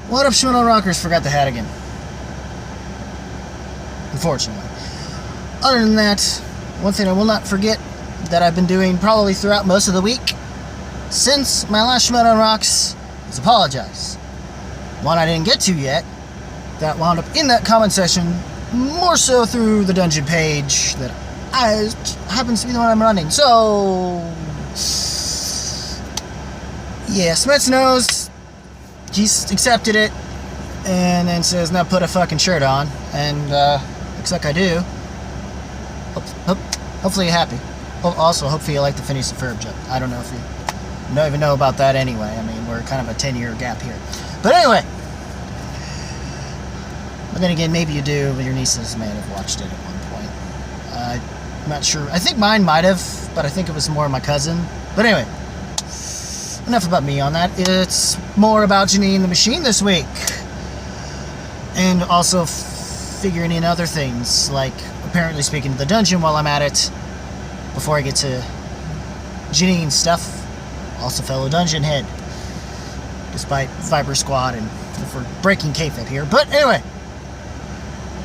What up, Schmoedown Rockers? Forgot the hat again. Unfortunately. Other than that, one thing I will not forget that I've been doing probably throughout most of the week since my last Schmoedown Rocks is apologize. One I didn't get to yet that wound up in that comment section, more so through the dungeon page that happens to be the one I'm running. So, yeah, Smets knows. He's accepted it, and then says, now put a fucking shirt on, and looks like I do. Hopefully you're happy. Also, hopefully you like the Phineas and Ferb joke. I don't know if you don't even know about that anyway. I mean, we're kind of a 10-year gap here. But anyway, but then again, maybe you do, but your nieces may have watched it at one point. I'm not sure. I think mine might have, but I think it was more my cousin. But anyway, enough about me on that. It's more about Jeannine the Machine this week. And also figuring in other things, like apparently speaking to the dungeon while I'm at it, before I get to Jeannine's stuff. Also fellow dungeon head, despite Viper Squad and if we're breaking kayfabe here. But anyway,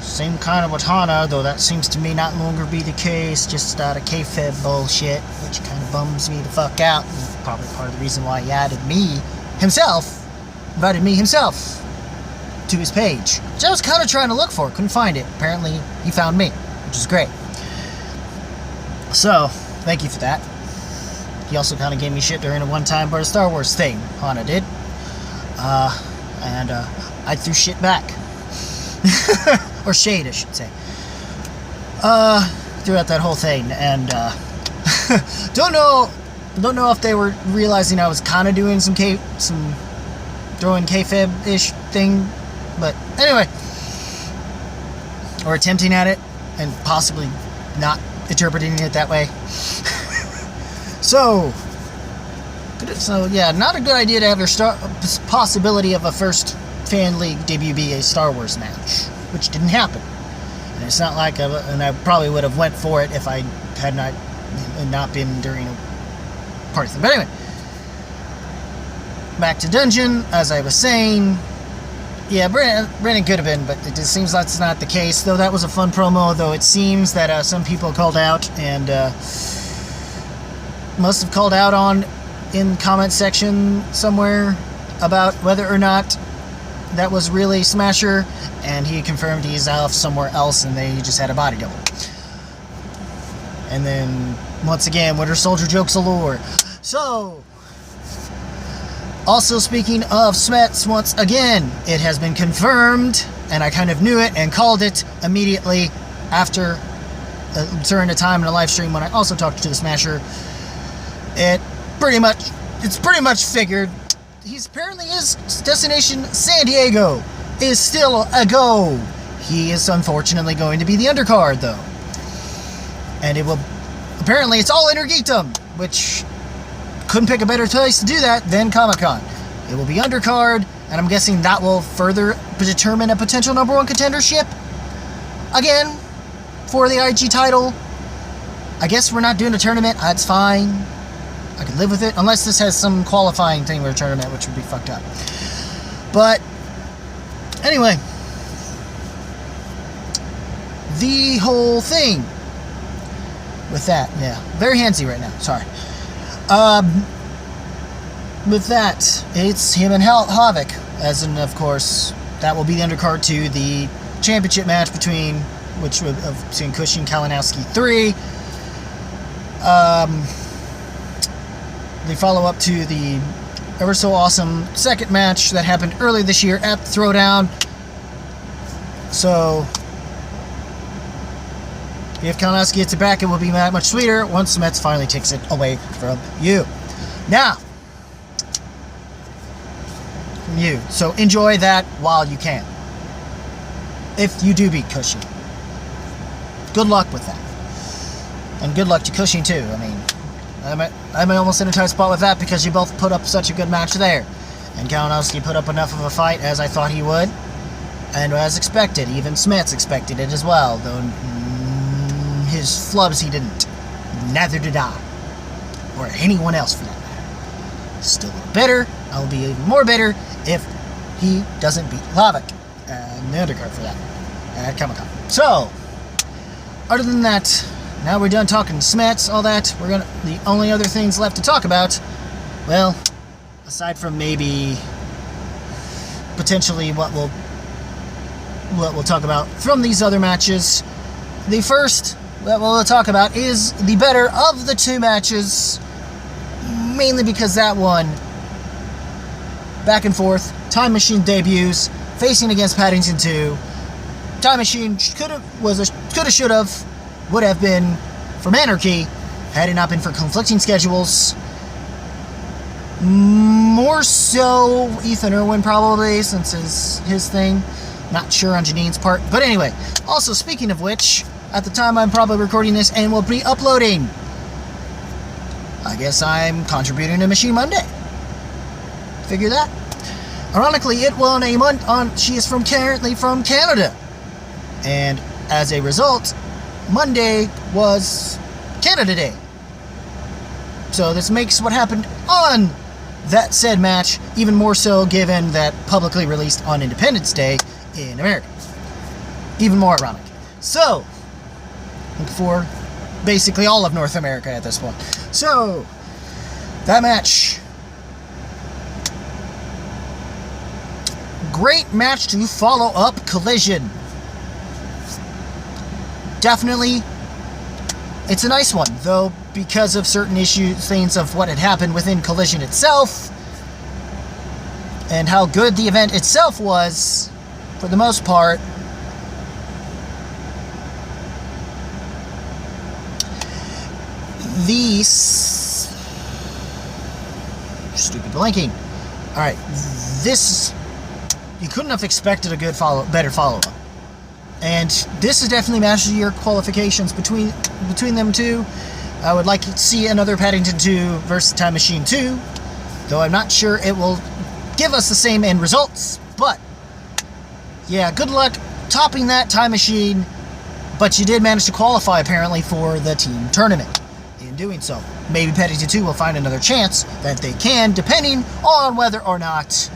same kind of with Hana, though that seems to me not longer be the case, just out of kayfabe bullshit, which kind of bums me the fuck out. And probably part of the reason why he invited me himself to his page, which I was kind of trying to look for, couldn't find it. Apparently he found me, which is great. So, thank you for that. He also kind of gave me shit during a one-time part of Star Wars thing, Hana did. And I threw shit back. Or shade, I should say. Throughout that whole thing, and don't know if they were realizing I was kind of doing some throwing kayfabe-ish thing, but anyway, or attempting at it, and possibly not interpreting it that way. So yeah, not a good idea to have your possibility of a first fan league debut be a Star Wars match, which didn't happen. And it's not like and I probably would have went for it if I had not been during a party thing. But anyway, back to dungeon. As I was saying, yeah, Brandon could have been, but it just seems that's not the case. Though that was a fun promo. Though it seems that some people called out and must have called out in comment section somewhere about whether or not that was really Smasher, and he confirmed he's off somewhere else and they just had a body double. And then, once again, Winter Soldier jokes allure. So, also speaking of Smets, once again, it has been confirmed, and I kind of knew it and called it immediately after, during a time in a live stream when I also talked to the Smasher. It's pretty much figured. He's apparently his destination, San Diego, is still a go. He is unfortunately going to be the undercard, though. And it will, apparently it's all Intergeekdom, which couldn't pick a better place to do that than Comic-Con. It will be undercard, and I'm guessing that will further determine a potential number one contendership. Again, for the IG title. I guess we're not doing a tournament, that's fine. I could live with it, unless this has some qualifying thing with a tournament, which would be fucked up. But, anyway, the whole thing with that, yeah, very handsy right now, sorry. With that, it's him and Havoc, as in, of course, that will be the undercard to the championship match between Cushing Kalinowski 3. The follow-up to the ever so awesome second match that happened earlier this year at the Throwdown. So, if Kalinowski gets it back, it will be much sweeter once Smets finally takes it away from you. Now, from you. So enjoy that while you can. If you do beat Cushing. Good luck with that. And good luck to Cushing too. I mean, I'm almost in a tight spot with that because you both put up such a good match there. And Kalinowski put up enough of a fight as I thought he would. And as expected. Even Smets expected it as well. Though his flubs he didn't. Neither did I. Or anyone else for that matter. Still a little bitter. I'll be even more bitter if he doesn't beat Havoc and the undercard for that at Comic-Con. So, other than that, now we're done talking Smets, all that. The only other things left to talk about, well, aside from maybe potentially what we'll talk about from these other matches, the first that we'll talk about is the better of the two matches, mainly because that one, back and forth, Time Machine debuts, facing against Paddington 2. Time Machine should've, would have been from Anarchy, had it not been for conflicting schedules. More so Ethan Irwin, probably, since his thing. Not sure on Jeannine's part. But anyway, also speaking of which, at the time I'm probably recording this and will be uploading, I guess I'm contributing to Machine Monday. Figure that. Ironically, it won a month on. She is currently from Canada, and as a result, Monday was Canada Day. So this makes what happened on that said match even more so, given that publicly released on Independence Day in America. Even more ironic. So, for basically all of North America at this point. So, that match. Great match to follow up Collision. Definitely, it's a nice one, though, because of certain things of what had happened within Collision itself, and how good the event itself was, for the most part. Stupid blanking. Alright, you couldn't have expected a better follow-up. And this is definitely match of the year qualifications between them two. I would like to see another Paddington 2 versus Time Machine 2, though I'm not sure it will give us the same end results. But, yeah, good luck topping that Time Machine, but you did manage to qualify, apparently, for the team tournament. In doing so, maybe Paddington 2 will find another chance that they can, depending on whether or not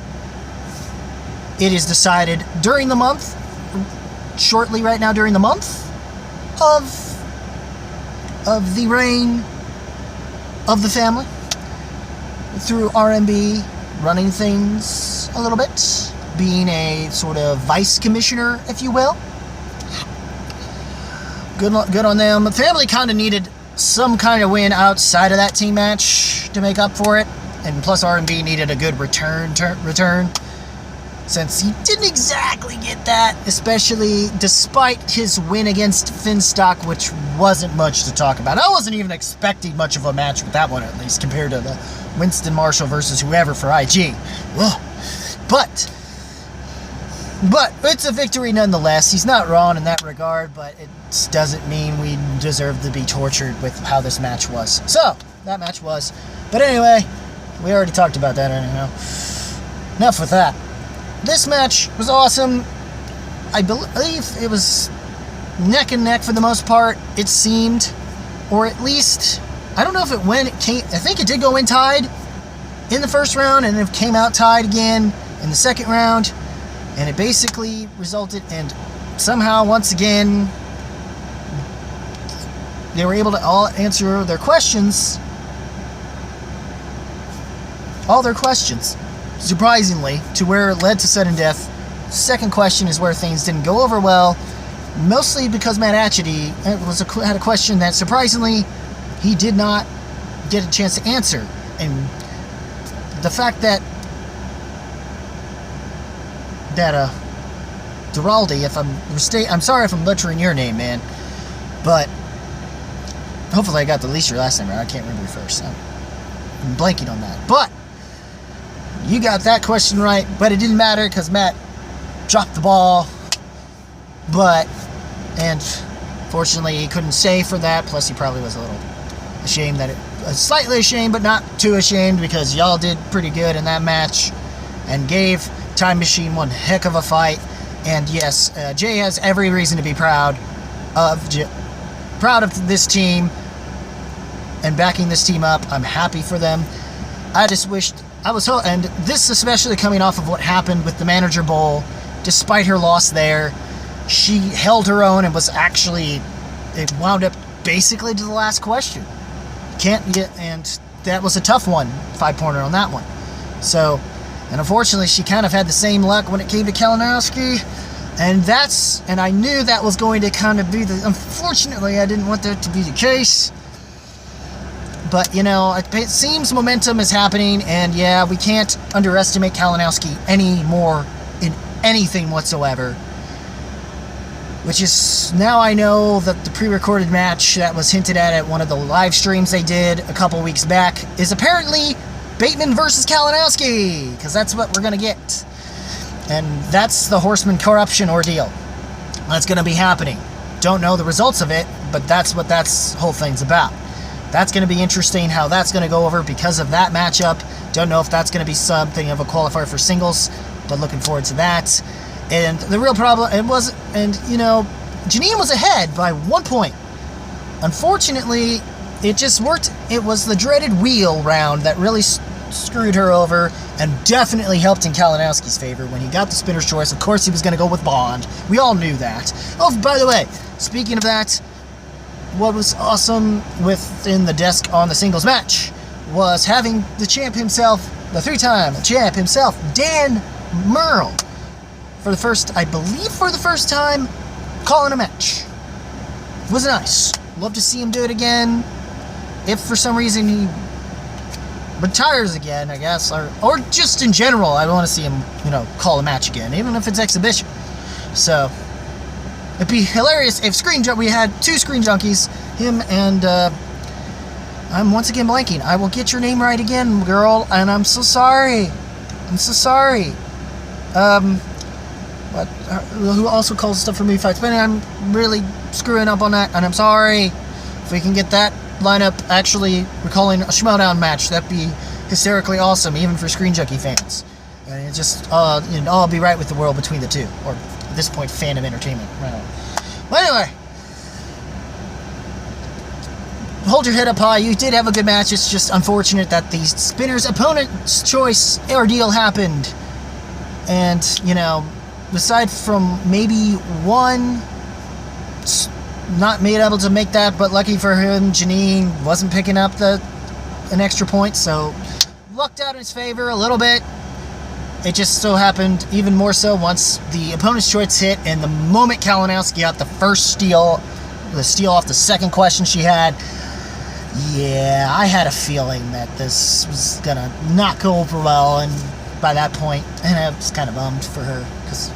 it is decided during the month, shortly right now during the month of the reign of the family, through RMB running things a little bit, being a sort of vice commissioner, if you will. Good on them. The family kind of needed some kind of win outside of that team match to make up for it, and plus RMB needed a good return, since he didn't exactly get that, especially despite his win against Finstock, which wasn't much to talk about. I wasn't even expecting much of a match with that one, at least, compared to the Winston Marshall versus whoever for IG. Ugh. But it's a victory nonetheless. He's not wrong in that regard, but it doesn't mean we deserve to be tortured with how this match was. So, that match was. But anyway, we already talked about that anyhow. Enough with that. This match was awesome. I believe it was neck and neck for the most part, it seemed. Or at least, I don't know if I think it did go in tied in the first round, and it came out tied again in the second round. And it basically resulted in, somehow, once again, they were able to all answer their questions. All their questions. Surprisingly, to where it led to sudden death. Second question is where things didn't go over well, mostly because Matt Atchity had a question that, surprisingly, he did not get a chance to answer. And the fact that Duraldi, I'm sorry if I'm butchering your name, man, but hopefully I got the least your last name right. I can't remember your first. I'm blanking on that. But you got that question right, but it didn't matter because Matt dropped the ball. And fortunately he couldn't stay for that. Plus he probably was a little ashamed slightly ashamed, but not too ashamed, because y'all did pretty good in that match and gave Time Machine one heck of a fight. And yes, Jay has every reason to be proud of this team and backing this team up. I'm happy for them. I just wished and this especially coming off of what happened with the Manager Bowl, despite her loss there, she held her own and was actually, it wound up basically to the last question. And that was a tough one, 5-pointer on that one. So, and unfortunately, she kind of had the same luck when it came to Kalinowski. And I knew that was going to kind of be unfortunately, I didn't want that to be the case. But, it seems momentum is happening, and yeah, we can't underestimate Kalinowski anymore in anything whatsoever. Which is, now I know that the pre-recorded match that was hinted at one of the live streams they did a couple weeks back is apparently Bateman versus Kalinowski, because that's what we're going to get. And that's the Horseman corruption ordeal. That's going to be happening. Don't know the results of it, but that's what that whole thing's about. That's going to be interesting how that's going to go over because of that matchup. Don't know if that's going to be something of a qualifier for singles, but looking forward to that. And the real problem, Jeannine was ahead by 1 point. Unfortunately, it just worked. It was the dreaded wheel round that really screwed her over and definitely helped in Kalinowski's favor when he got the spinner's choice. Of course, he was going to go with Bond. We all knew that. Oh, by the way, speaking of that, what was awesome within the desk on the singles match was having the champ himself, the 3-time champ himself, Dan Merle, for the first time, calling a match. It was nice. Love to see him do it again. If for some reason he retires again, I guess, or just in general, I want to see him, call a match again, even if it's exhibition. So, it'd be hilarious if we had 2 Screen Junkies, him and, I'm once again blanking. I will get your name right again, girl, and I'm so sorry. But who also calls stuff for movie fights, but I'm really screwing up on that, and I'm sorry. If we can get that lineup actually recalling a Schmoedown match, that'd be hysterically awesome, even for Screen Junkie fans. And it just, all be right with the world between the two, or at this point, fan of entertainment. But anyway, hold your head up high. You did have a good match. It's just unfortunate that the spinner's opponent's choice ordeal happened. And, aside from maybe one not being able to make that, but lucky for him, Jeannine wasn't picking up an extra point, so lucked out in his favor a little bit. It just so happened even more so once the opponent's choice hit, and the moment Kalinowski got the first steal, the steal off the second question she had, yeah, I had a feeling that this was gonna not go over well, and by that point, and I was kind of bummed for her, because,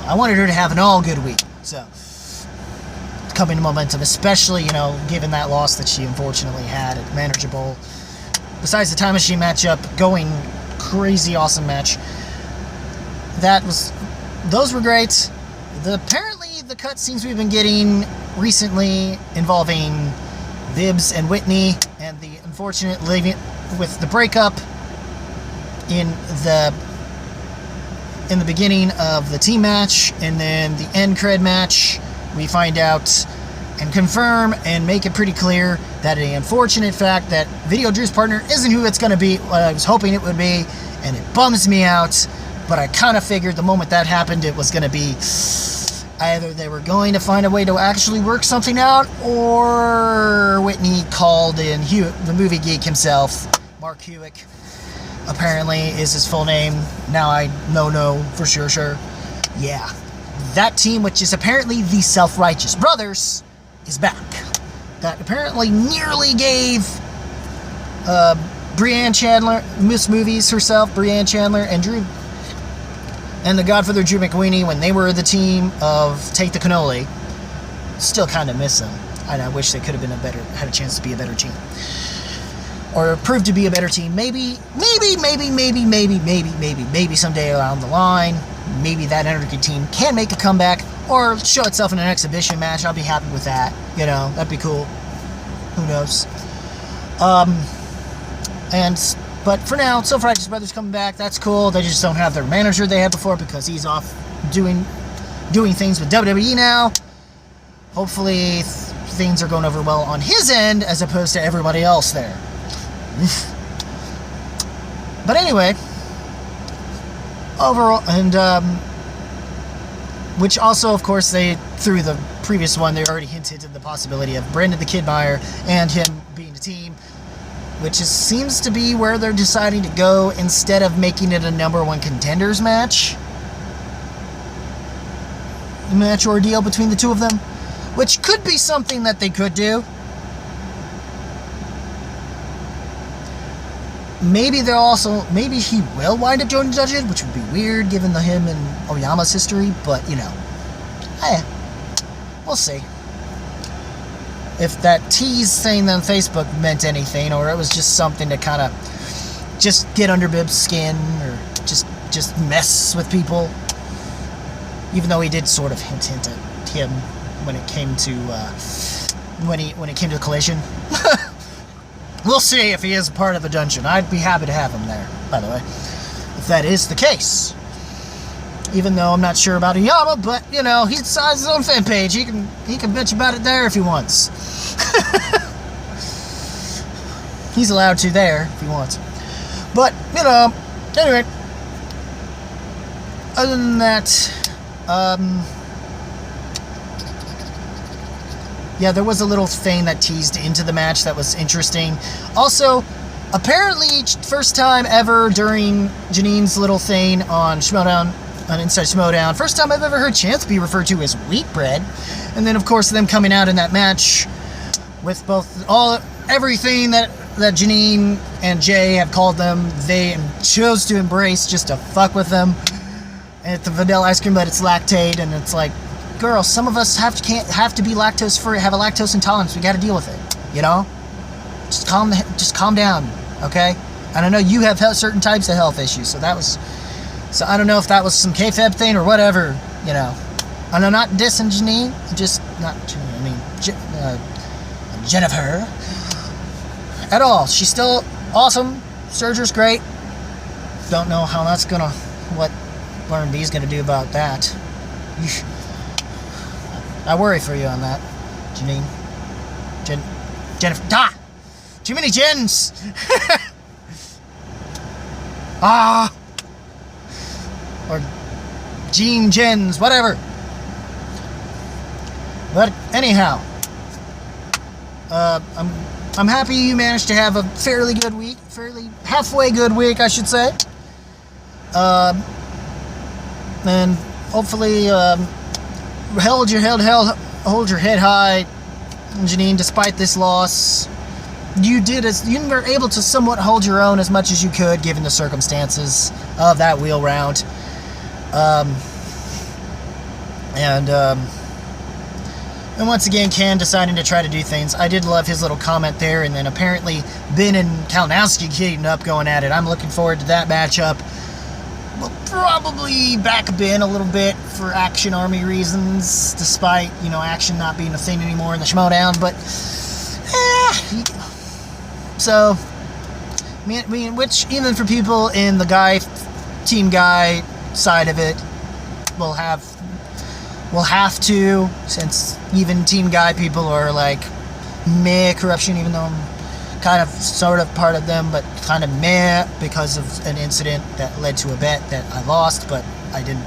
I wanted her to have an all-good week, so coming to momentum, especially, given that loss that she unfortunately had at Manager Bowl. Besides the Time Machine matchup, going crazy awesome match. Those were great. Apparently, the cutscenes we've been getting recently involving Bibbs and Whitney, and the unfortunate leaving with the breakup in the beginning of the team match, and then the end cred match, we find out and confirm and make it pretty clear that the unfortunate fact that Video Drew's partner isn't who it's going to be, what I was hoping it would be, and it bums me out, but I kind of figured the moment that happened it was going to be either they were going to find a way to actually work something out, or Whitney called in the movie geek himself, Mark Hewick, apparently is his full name. Now I know for sure. Yeah. That team, which is apparently the Self-Righteous Brothers, is back. That apparently nearly gave Brianne Chandler, Miss Movies herself, Brianne Chandler, and the Godfather Drew McWeeny, when they were the team of Take the Cannoli. Still kind of miss them. And I wish they could have been had a chance to be a better team. Or proved to be a better team. Maybe someday around the line, maybe that Anarchy team can make a comeback or show itself in an exhibition match. I'll be happy with that. That'd be cool. Who knows? But for now, Self-Righteous Brothers coming back. That's cool. They just don't have their manager they had before because he's off doing things with WWE now. Hopefully things are going over well on his end as opposed to everybody else there. But anyway, overall, and which also, of course, through the previous one, they already hinted at the possibility of Brendan the Kid Meyer and him being a team, which seems to be where they're deciding to go instead of making it a number one contenders match ordeal between the two of them, which could be something that they could do. Maybe he will wind up joining judges, which would be weird given him and Oyama's history, but we'll see. If that tease thing on Facebook meant anything, or it was just something to kind of just get under Bib's skin, or just mess with people. Even though he did sort of hint at him when it came to when it came to Collision. We'll see if he is a part of the dungeon. I'd be happy to have him there, by the way, if that is the case. Even though I'm not sure about Oyama, but he decides his own fan page. He can bitch about it there if he wants. He's allowed to there if he wants. But anyway. Other than that, yeah, there was a little thing that teased into the match that was interesting. Also, apparently, first time ever during Jeannine's little thing on Schmoedown, on Inside Schmoedown, first time I've ever heard Chance be referred to as wheat bread. And then, of course, them coming out in that match with everything that Jeannine and Jay have called them, they chose to embrace just to fuck with them. And at the vanilla ice cream, but it's lactate, and it's like, girl, some of us have to be lactose free, have a lactose intolerance. We got to deal with it, Just calm down, okay? And I know you have certain types of health issues, so I don't know if that was some kayfabe thing or whatever, And I'm not dissing Jeannine, Jennifer at all. She's still awesome. Surger's great. Don't know how that's what R&B is gonna do about that. I worry for you on that, Jeannine. Jennifer. Too many Jens. Or Jens, whatever. But anyhow, I'm happy you managed to have a fairly good week, halfway good week, I should say. And hopefully, hold your head high, Jeannine, despite this loss. You were able to somewhat hold your own as much as you could, given the circumstances of that wheel round. And once again, Ken deciding to try to do things. I did love his little comment there, and then apparently Ben and Kalinowski getting up, going at it. I'm looking forward to that matchup. We'll probably back Ben a little bit for Action Army reasons, despite, Action not being a thing anymore in the Schmoedown, but, so, which, even for people in the Team Guy side of it, we'll have to, since even Team Guy people are like, meh corruption, even though I'm kind of sort of part of them, but kind of meh because of an incident that led to a bet that I lost, but I didn't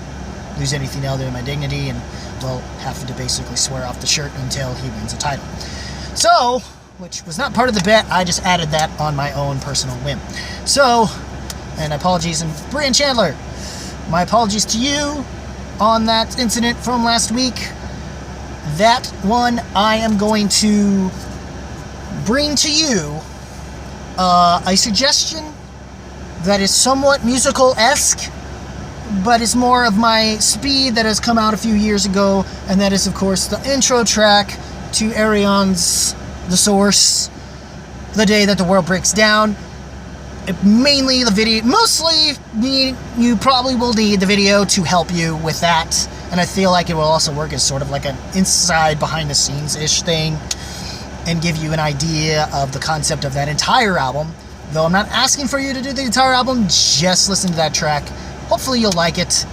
lose anything other than my dignity, and will have to basically swear off the shirt until he wins a title. So, which was not part of the bet, I just added that on my own personal whim. So, and apologies, and Brian Chandler, my apologies to you on that incident from last week. That one I am going to bring to you a suggestion that is somewhat musical-esque, but is more of my speed that has come out a few years ago, and that is, of course, the intro track to Arion's The Source, The Day That the World Breaks Down. Mainly the video, mostly you probably will need the video to help you with that, and I feel like it will also work as sort of like an inside behind-the-scenes-ish thing, and give you an idea of the concept of that entire album. Though I'm not asking for you to do the entire album, just listen to that track. Hopefully you'll like it.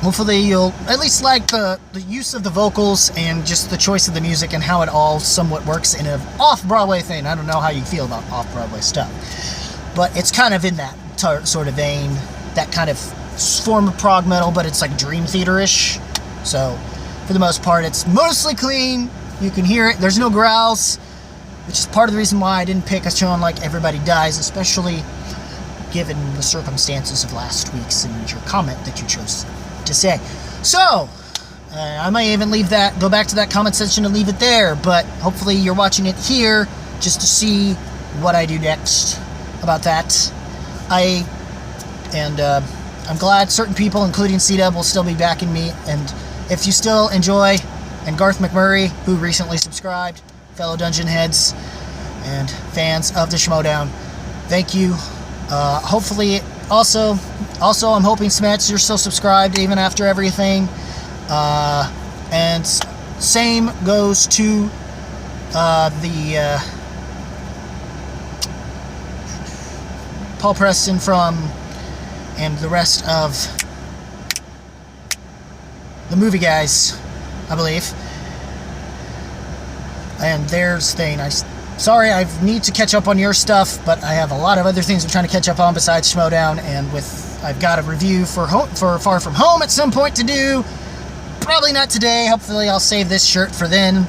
Hopefully you'll at least like the use of the vocals and just the choice of the music and how it all somewhat works in an off-Broadway thing. I don't know how you feel about off-Broadway stuff. but it's kind of in that sort of vein, that kind of form of prog metal, but it's like Dream Theater-ish. So for the most part, it's mostly clean. You can hear it. There's no growls, which is part of the reason why I didn't pick a song like Everybody Dies, especially given the circumstances of last week's and your comment that you chose to say. So I might even go back to that comment section and leave it there, but hopefully you're watching it here just to see what I do next about that. I'm glad certain people, including C-Dub, will still be backing me, and if you still enjoy, and Garth McMurray, who recently subscribed, fellow Dungeon Heads and fans of the Schmoedown, thank you. Hopefully, also I'm hoping Smets, you're still subscribed even after everything. And same goes to the Paul Preston and the rest of the movie guys, I believe. And there's thing. Sorry, I need to catch up on your stuff, but I have a lot of other things I'm trying to catch up on besides Schmoedown, and I've got a review for Far From Home at some point to do. Probably not today. Hopefully I'll save this shirt for then,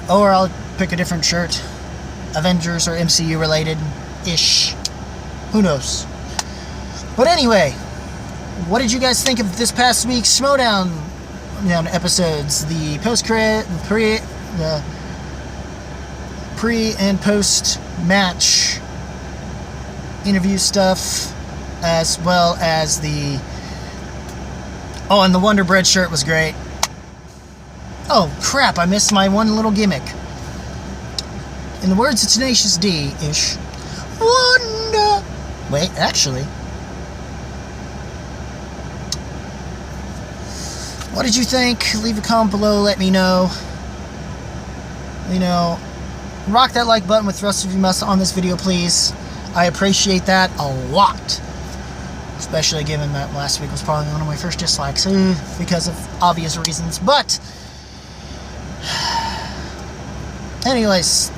or I'll pick a different shirt, Avengers or MCU related-ish. Who knows? But anyway, what did you guys think of this past week's Schmoedown episodes? The pre and post match interview stuff, as well as and the Wonder Bread shirt was great. Oh crap, I missed my one little gimmick. In the words of Tenacious D-ish, Wonder. Wait, actually, what did you think? Leave a comment below, let me know. Rock that like button with thrust if you must on this video, please. I appreciate that a lot. Especially given that last week was probably one of my first dislikes, because of obvious reasons. But anyways,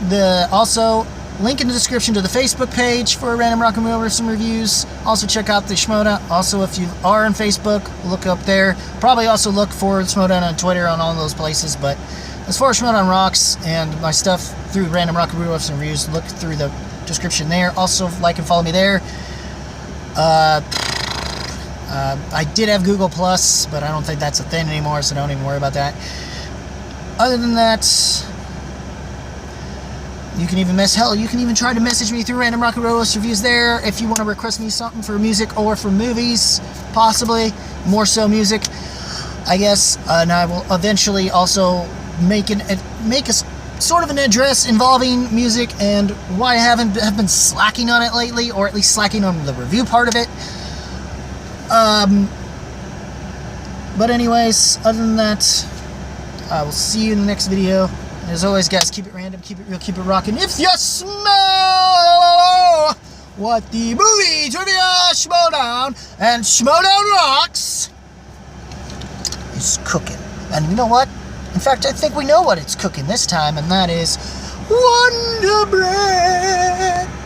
also link in the description to the Facebook page for Random Rock and Roll with some reviews. Also check out the Schmoedown. Also, if you are on Facebook, look up there. Probably also look for Schmoedown on Twitter, on all those places. But as far as Schmoedown Rocks and my stuff through Random Rock and Roll with some reviews, look through the description there. Also, like and follow me there. I did have Google Plus, but I don't think that's a thing anymore, so don't even worry about that. Other than that, you can even try to message me through Random Rock and Roll reviews there if you want to request me something for music or for movies, possibly more so music, I guess. And I will eventually also make a sort of an address involving music and why I have been slacking on it lately, or at least slacking on the review part of it. But anyways, other than that, I will see you in the next video. And as always, guys, keep it random, keep it real, keep it rocking. If you smell what the movie trivia Schmoedown and Schmoedown Rocks is cooking. And you know what? In fact, I think we know what it's cooking this time, and that is Wonder Bread.